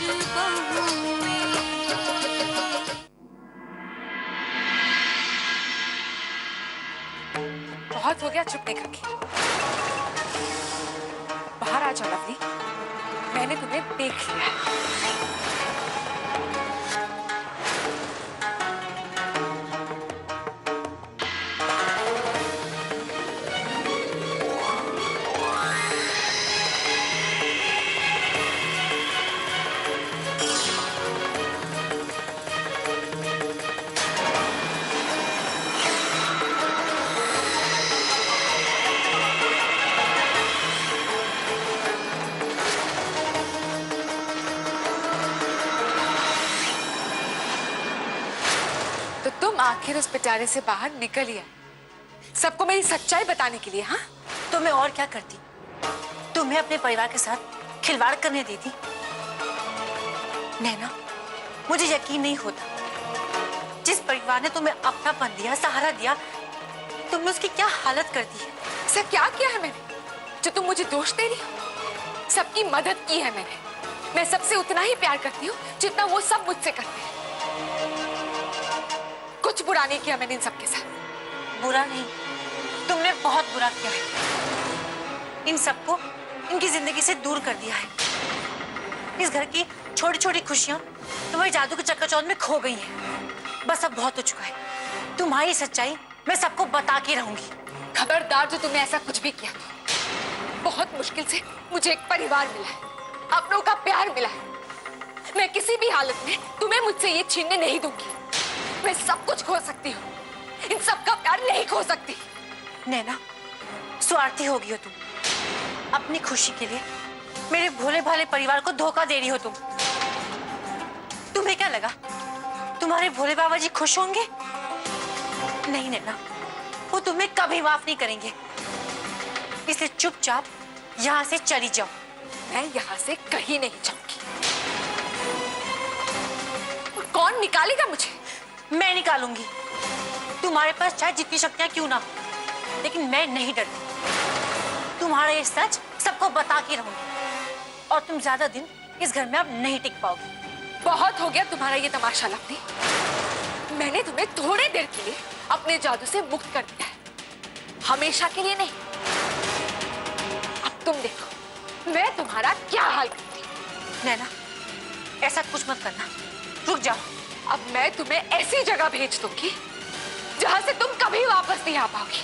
बहुएं। बहुत हो गया चुप करके। बाहर आ जाओ लवली, मैंने तुम्हें देख लिया है। तो तुम आखिर उस पिटारे से बाहर निकल ही आए, सबको मेरी सच्चाई बताने के लिए। हाँ, तो मैं और क्या करती? तुम्हें अपने परिवार के साथ खिलवाड़ करने दी थी। नैना, मुझे यकीन नहीं होता, जिस परिवार ने तुम्हें अपनापन दिया, सहारा दिया, तुमने उसकी क्या हालत कर दी है। ऐसा क्या किया है मैंने जो तुम मुझे दोष दे रही हो? सबकी मदद की है मैंने। मैं सबसे उतना ही प्यार करती हूँ जितना वो सब मुझसे करते हैं। कुछ बुरा नहीं किया मैंने इन सबके साथ। बुरा नहीं, तुमने बहुत बुरा किया है। इन सबको इनकी जिंदगी से दूर कर दिया है। इस घर की छोटी छोटी खुशियां तुम्हारी जादू के चक्काचौंध में खो गई हैं। बस अब बहुत हो चुका है। तुम्हारी सच्चाई मैं सबको बता के रहूंगी। खबरदार जो तुमने ऐसा कुछ भी किया तो। बहुत मुश्किल से मुझे एक परिवार मिला है, अपनों का प्यार मिला है। मैं किसी भी हालत में तुम्हें मुझसे ये छीनने नहीं दूंगी। मैं सब कुछ खो सकती हूँ, इन सब का प्यार नहीं खो सकती। नैना, स्वार्थी हो गई हो तुम। अपनी खुशी के लिए मेरे भोले भाले परिवार को धोखा दे रही हो तुम। तुम्हें क्या लगा तुम्हारे भोले बाबा जी खुश होंगे? नहीं नैना, वो तुम्हें कभी माफ नहीं करेंगे। इसलिए चुपचाप यहाँ से चली जाओ। मैं यहाँ से कहीं नहीं जाऊंगी। और कौन निकालेगा मुझे? मैं निकालूंगी। तुम्हारे पास चाहे जितनी शक्तियां क्यों ना हो, लेकिन मैं नहीं डरती। तुम्हारा ये सच सबको बता के रहूंगी और तुम ज्यादा दिन इस घर में अब नहीं टिक पाओगी। बहुत हो गया तुम्हारा ये तमाशा लवली। मैंने तुम्हें थोड़ी देर के लिए अपने जादू से मुक्त कर दिया है, हमेशा के लिए नहीं। अब तुम देखो मैं तुम्हारा क्या हाल करती हूँ। नैना, ऐसा कुछ मत करना, रुक जाओ। अब मैं तुम्हें ऐसी जगह भेज दूंगी जहां से तुम कभी वापस नहीं आ पाओगी,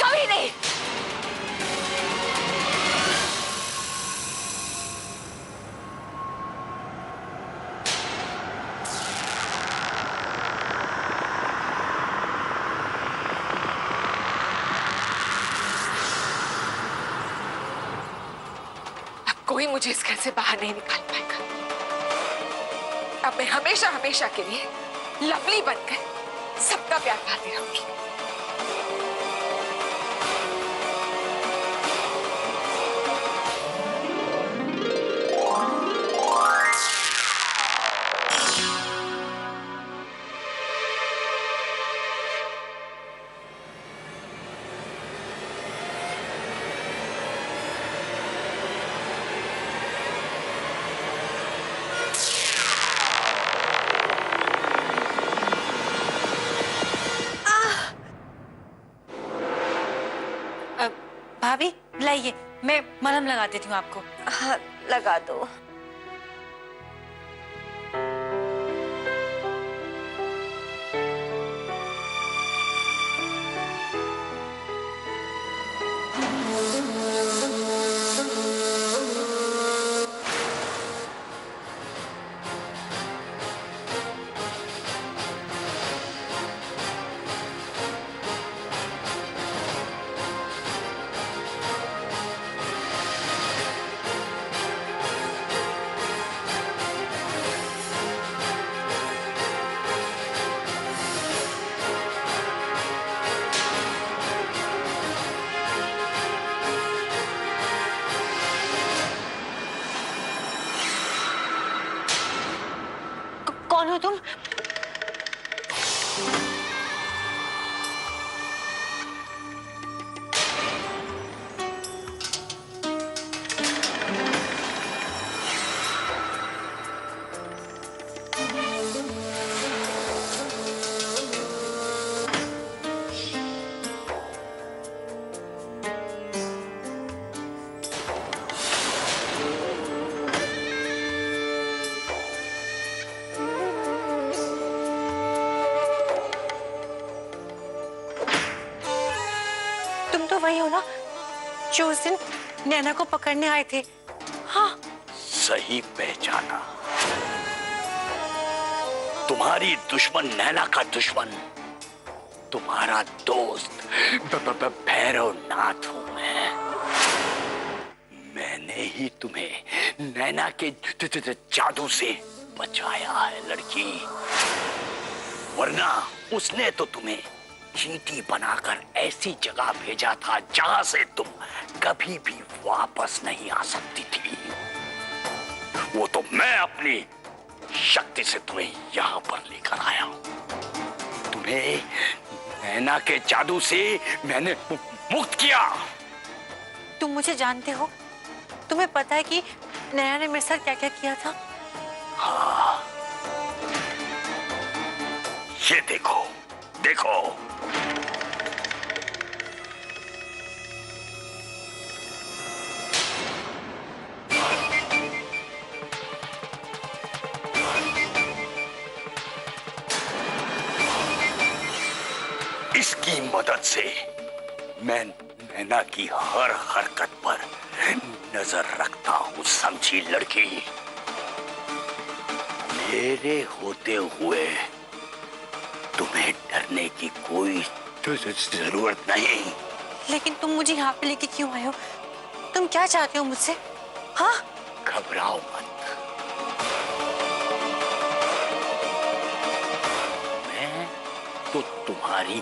कभी नहीं। अब कोई मुझे इस घर से बाहर नहीं निकाल पाएगा। अब मैं हमेशा हमेशा के लिए लवली बनकर सबका प्यार पाती रहूंगी। भाभी लाइए, मैं मलहम लगा देती हूँ आपको। हाँ, लगा दो। कौन हो तुम? ना, जो उस दिन नैना को पकड़ने आए थे। हाँ, सही पहचाना। तुम्हारी दुश्मन नैना का दुश्मन तुम्हारा दोस्त भैरवनाथ हूं मैं। मैंने ही तुम्हें नैना के जादू से बचाया है लड़की, वरना उसने तो तुम्हें चींटी बनाकर ऐसी जगह भेजा था जहां से तुम कभी भी वापस नहीं आ सकती थी। वो तो मैं अपनी शक्ति से तुम्हें यहां पर लेकर आया हूं। तुम्हें नैना के जादू से मैंने मुक्त किया। तुम मुझे जानते हो? तुम्हें पता है कि नैना ने मेरे साथ क्या क्या किया था? हाँ, ये देखो देखो। इसकी मदद से मैं नैना की हर हरकत पर नजर रखता हूं, समझी लड़की? मेरे होते हुए तुम्हें डरने की कोई जरूरत नहीं। लेकिन तुम मुझे यहाँ पे लेके क्यों आए हो? तुम क्या चाहते हो मुझसे? हाँ? घबराओ मत, मैं तो तुम्हारी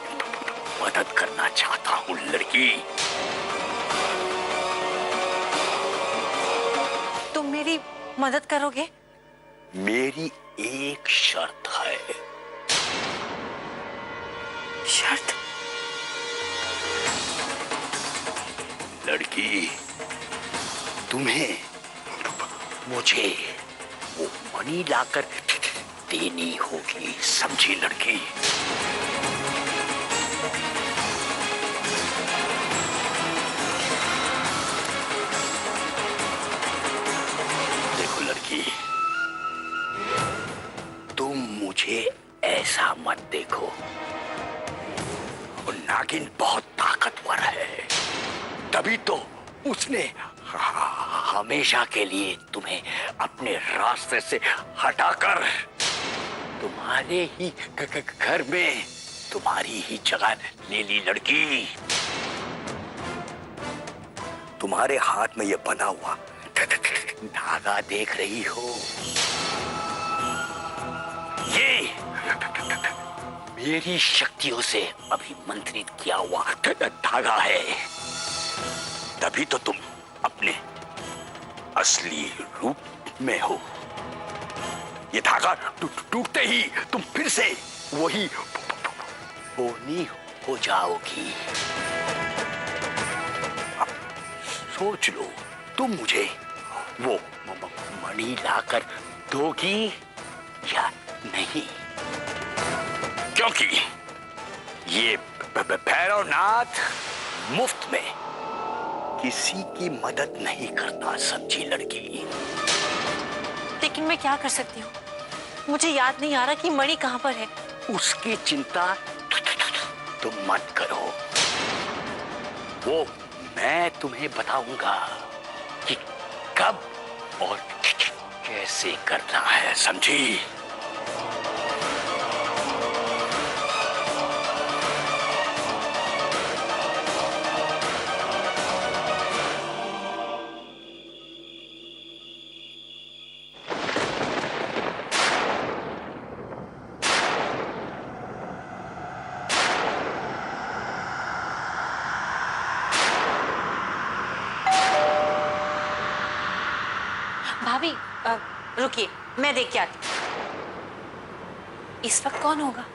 मदद करना चाहता हूँ लड़की। तुम मेरी मदद करोगे? मेरी एक शर्त है। शर्त? लड़की, तुम्हें मुझे वो मणि लाकर देनी होगी, समझी लड़की? देखो लड़की, तुम मुझे ऐसा मत देखो। वो नागिन बहुत ताकतवर है, तभी तो उसने हमेशा के लिए तुम्हें अपने रास्ते से हटाकर तुम्हारे ही घर में तुम्हारी ही जगह ले ली लड़की। तुम्हारे हाथ में ये बना हुआ धागा देख रही हो? ये मेरी शक्तियों से अभिमंत्रित किया हुआ धागा है, तभी तो तुम अपने असली रूप में हो। ये धागा टूटते ही तुम फिर से वही बोनी हो जाओगी। अब सोच लो, तुम मुझे वो मणि लाकर दोगी या नहीं? क्योंकि ये भैरवनाथ मुफ्त में किसी की मदद नहीं करता, समझी लड़की? लेकिन मैं क्या कर सकती हूँ? मुझे याद नहीं आ रहा कि मणि कहाँ पर है। उसकी चिंता तुम मत करो, वो मैं तुम्हें बताऊंगा कि कब और कैसे करना है, समझी? भाभी, रुकिए, मैं देख के आती हूँ। इस वक्त कौन होगा?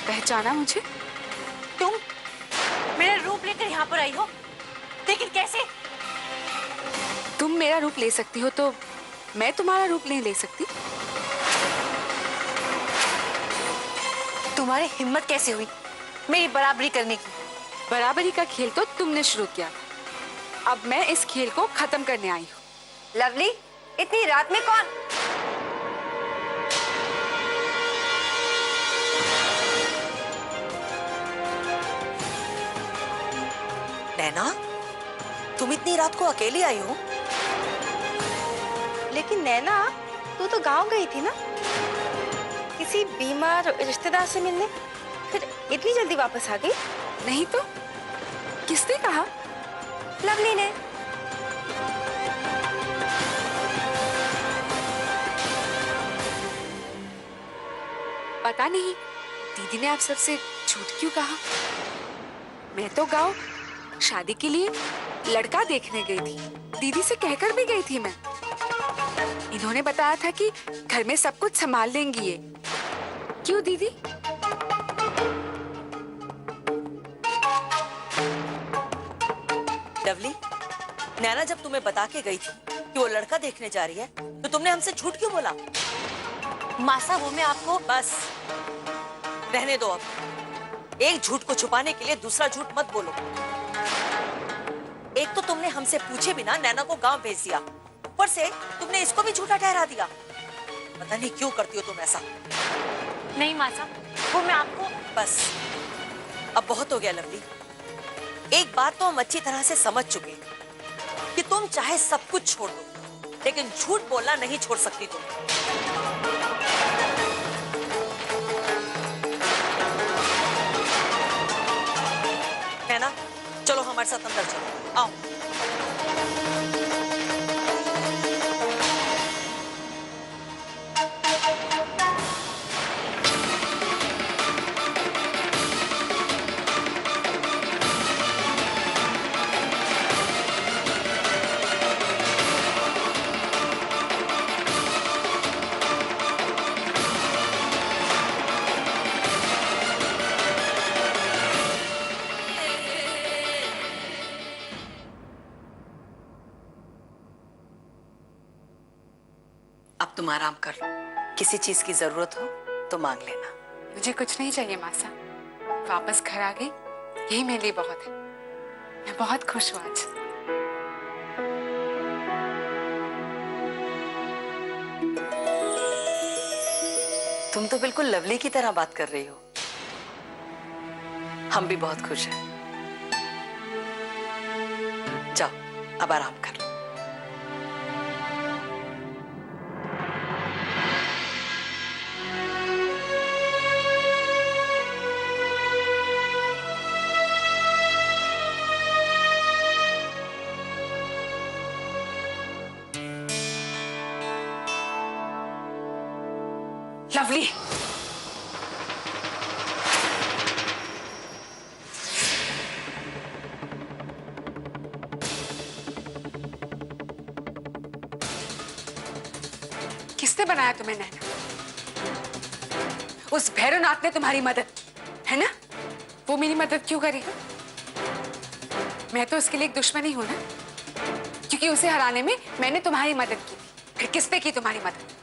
पहचाना मुझे? तुम मेरा रूप लेकर यहाँ पर आई हो, लेकिन कैसे? मेरा रूप ले सकती हो तो मैं तुम्हारा रूप नहीं ले सकती? तुम्हारी हिम्मत कैसे हुई मेरी बराबरी करने की? बराबरी का खेल तो तुमने शुरू किया था। अब मैं इस खेल को खत्म करने आई हूँ। लवली, इतनी रात में कौन? नैना, तुम इतनी रात को अकेली आई हो? लेकिन नैना, तू तो गांव गई थी ना, किसी बीमार रिश्तेदार से मिलने, फिर इतनी जल्दी वापस आ गई? नहीं तो किसने कहा? लवली ने। पता नहीं दीदी ने आप सबसे झूठ क्यों कहा। मैं तो गांव शादी के लिए लड़का देखने गई थी। दीदी से कहकर भी गई थी मैं। इन्होंने बताया था कि घर में सब कुछ संभाल लेंगी ये। क्यों दीदी? लवली, नैना जब तुम्हें बता के गई थी कि वो लड़का देखने जा रही है, तो तुमने हमसे झूठ क्यों बोला? मासा, वो मैं आपको बस रहने दो अब। एक झूठ को छुपाने के लिए दूसरा झूठ मत बोलो। एक तो तुमने हमसे पूछे बिना नैना को गांव भेज दिया, ऊपर से तुमने इसको भी झूठा ठहरा दिया। पता नहीं क्यों करती हो तुम ऐसा। नहीं मासा, वो मैं आपको। बस अब बहुत हो गया लवली। एक बात तो हम अच्छी तरह से समझ चुके हैं कि तुम चाहे सब कुछ छोड़ दो, लेकिन झूठ बोलना नहीं छोड़ सकती तुम। है ना? चलो हमारे साथ अंदर चलो, आओ। अब तुम आराम कर लो। किसी चीज की जरूरत हो तो मांग लेना। मुझे कुछ नहीं चाहिए मासा। वापस घर आ गई, यही मेरे लिए बहुत है। मैं बहुत खुश हूँ आज। तुम तो बिल्कुल लवली की तरह बात कर रही हो। हम भी बहुत खुश हैं। जाओ, अब आराम कर लो। लवली, किसने बनाया तुम्हें नैना? उस भैरवनाथ ने तुम्हारी मदद की, है ना? वो मेरी मदद क्यों करेगा? मैं तो उसके लिए एक दुश्मन ही हूं ना, क्योंकि उसे हराने में मैंने तुम्हारी मदद की थी। फिर किसने की तुम्हारी मदद?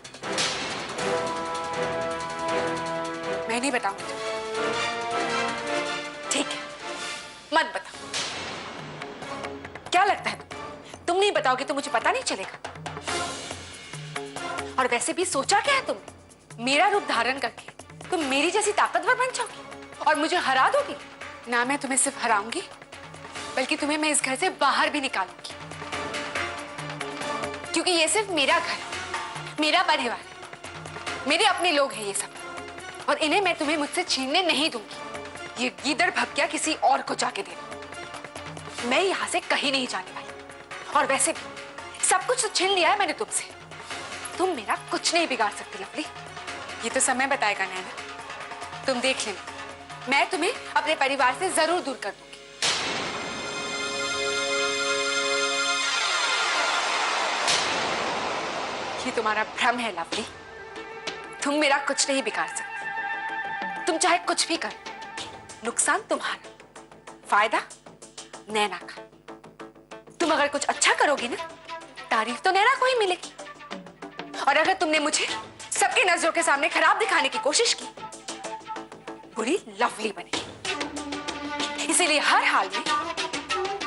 मैं नहीं बताऊंगी तुम्हें। ठीक है, मत बताओ। क्या लगता है तुम नहीं बताओगे तो मुझे पता नहीं चलेगा? और वैसे भी सोचा क्या है तुमने? मेरा रूप धारण करके तुम मेरी जैसी ताकतवर बन जाओगी और मुझे हरा दोगी? ना, मैं तुम्हें सिर्फ हराऊंगी, बल्कि तुम्हें मैं इस घर से बाहर भी निकालूंगी। क्योंकि ये सिर्फ मेरा घर है, मेरा परिवार है, मेरे अपने लोग हैं ये सब, और इन्हें मैं तुम्हें मुझसे छीनने नहीं दूंगी। ये गीदड़ भक्किया किसी और को जाके देना। मैं यहां से कहीं नहीं जाने वाली। और वैसे भी सब कुछ तो छीन लिया है मैंने तुमसे। तुम मेरा कुछ नहीं बिगाड़ सकती लवली। ये तो समय बताएगा नैना। तुम देख लेना, मैं तुम्हें अपने परिवार से जरूर दूर कर दूंगी। ये तुम्हारा भ्रम है लवली। तुम मेरा कुछ नहीं बिगाड़ सकती। तुम चाहे कुछ भी करो, नुकसान तुम्हारा, फायदा नैना का। तुम अगर कुछ अच्छा करोगी ना, तारीफ तो नैना को ही मिलेगी। और अगर तुमने मुझे सबकी नजरों के सामने खराब दिखाने की कोशिश की, बुरी लवली बनेगी। इसीलिए हर हाल में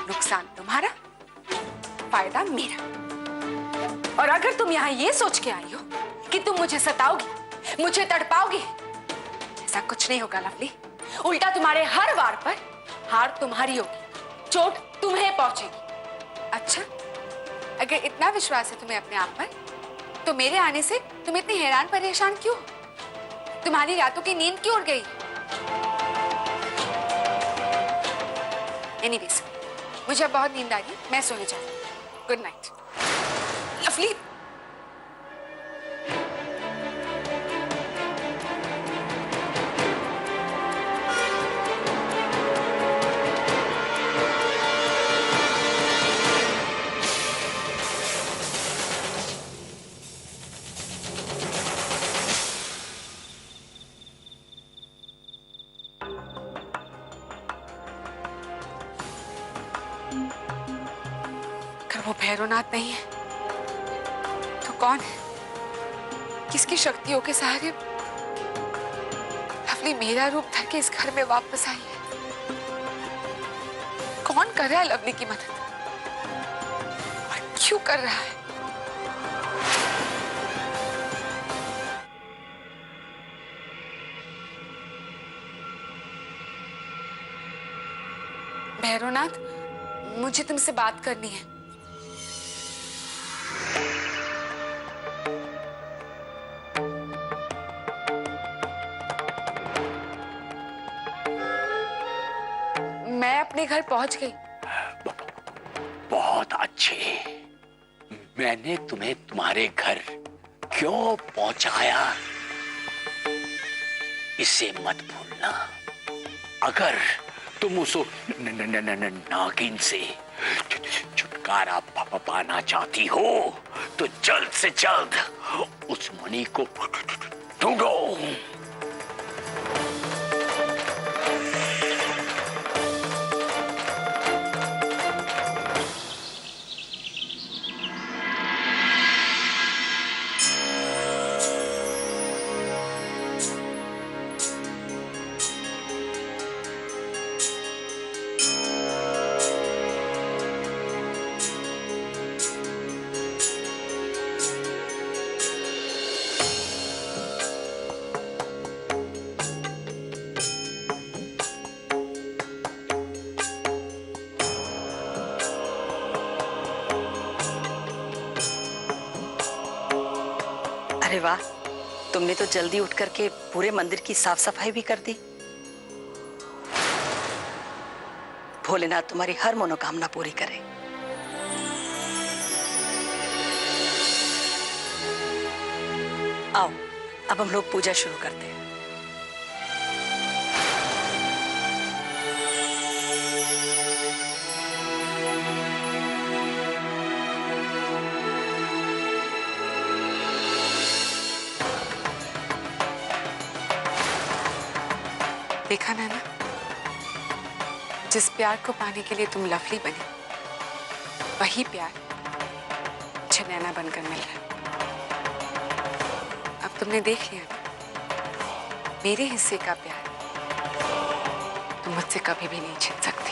नुकसान तुम्हारा, फायदा मेरा। और अगर तुम यहाँ ये सोच के आई हो कि तुम मुझे सताओगी, मुझे तड़पाओगी, ऐसा कुछ नहीं होगा लवली। उल्टा तुम्हारे हर वार पर हार तुम्हारी होगी, चोट तुम्हें पहुंचेगी। अच्छा, अगर इतना विश्वास है तुम्हें अपने आप पर, तो मेरे आने से तुम इतनी हैरान परेशान क्यों? तुम्हारी रातों की नींद क्यों उड़ गई? एनीवेज, मुझे अब बहुत नींद आ रही है, मैं सोने जाती हूँ। Good night. लवली, अगर वो भैरवनाथ नहीं है तो कौन है? किसकी शक्तियों के सहारे लवली मेरा रूप धर के इस घर में वापस आई है? कौन कर रहा है लवली की मदद और क्यों कर रहा है? भैरवनाथ, मुझे तुमसे बात करनी है। मैं अपने घर पहुंच गई। बहुत अच्छे। मैंने तुम्हें तुम्हारे घर क्यों पहुंचाया, इसे मत भूलना। अगर तुम उस नागिन से छुटकारा पाना चाहती हो तो जल्द से जल्द उस मणि को ढूंढो। अरे वाह, तुमने तो जल्दी उठ करके पूरे मंदिर की साफ सफाई भी कर दी। भोलेनाथ तुम्हारी हर मनोकामना पूरी करे। आओ, अब हम लोग पूजा शुरू करते हैं। देखा नैना, जिस प्यार को पाने के लिए तुम लवली बनी, वही प्यार मुझे नैना बनकर मिल रहा है। अब तुमने देख लिया ना, मेरे हिस्से का प्यार तुम मुझसे कभी भी नहीं छीन सकते।